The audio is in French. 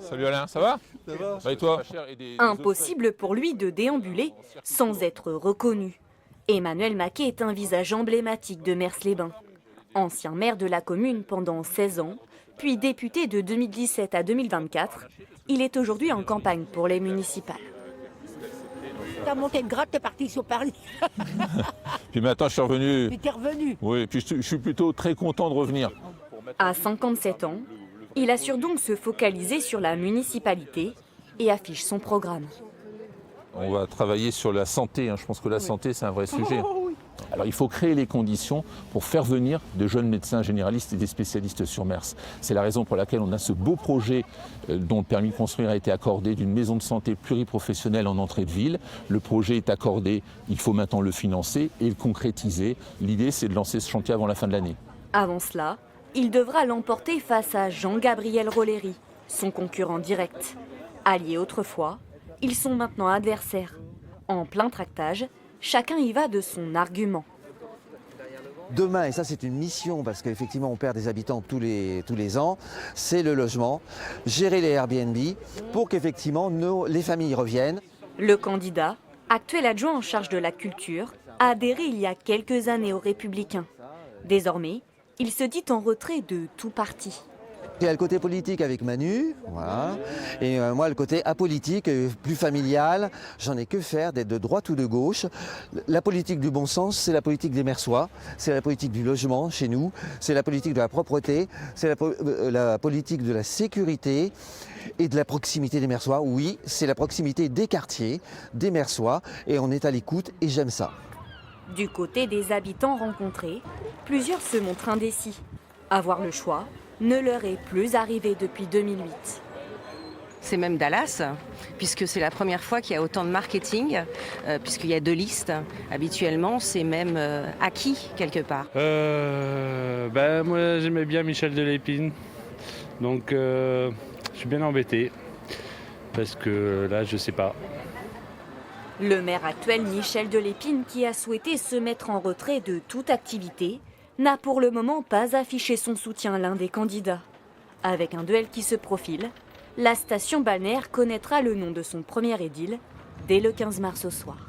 Salut Alain, ça va? Ça va? Et toi? Impossible pour lui de déambuler sans être reconnu. Emmanuel Maquet est un visage emblématique de Mers-les-Bains. Ancien maire de la commune pendant 16 ans, puis député de 2017 à 2024, il est aujourd'hui en campagne pour les municipales. T'as monté de grade, t'es parti sur Paris. Puis maintenant je suis revenu. Puis t'es revenu. Oui, puis je suis plutôt très content de revenir. À 57 ans, il assure donc se focaliser sur la municipalité et affiche son programme. On va travailler sur la santé, je pense que la santé c'est un vrai sujet. Alors il faut créer les conditions pour faire venir de jeunes médecins généralistes et des spécialistes sur Mers. C'est la raison pour laquelle on a ce beau projet dont le permis de construire a été accordé d'une maison de santé pluriprofessionnelle en entrée de ville. Le projet est accordé, il faut maintenant le financer et le concrétiser. L'idée c'est de lancer ce chantier avant la fin de l'année. Avant cela, il devra l'emporter face à Jean-Gabriel Rollery, son concurrent direct. Alliés autrefois, ils sont maintenant adversaires. En plein tractage, chacun y va de son argument. Demain, et ça c'est une mission parce qu'effectivement on perd des habitants tous les ans, c'est le logement, gérer les Airbnb pour qu'effectivement les familles reviennent. Le candidat, actuel adjoint en charge de la culture, a adhéré il y a quelques années aux Républicains. Désormais, il se dit en retrait de tout parti. Il y a le côté politique avec Manu, voilà. Et moi le côté apolitique, plus familial, j'en ai que faire d'être de droite ou de gauche. La politique du bon sens, c'est la politique des Mersois, c'est la politique du logement chez nous, c'est la politique de la propreté, c'est la politique de la sécurité et de la proximité des Mersois. Oui, c'est la proximité des quartiers, des Mersois, et on est à l'écoute et j'aime ça. Du côté des habitants rencontrés, plusieurs se montrent indécis. Avoir le choix ne leur est plus arrivé depuis 2008. C'est même Dallas, puisque c'est la première fois qu'il y a autant de marketing, puisqu'il y a 2 listes. Habituellement, c'est même acquis quelque part. Moi, j'aimais bien Michel Delépine, donc je suis bien embêté, parce que là, je sais pas. Le maire actuel, Michel Delépine, qui a souhaité se mettre en retrait de toute activité, n'a pour le moment pas affiché son soutien à l'un des candidats. Avec un duel qui se profile, la station balnéaire connaîtra le nom de son premier édile dès le 15 mars au soir.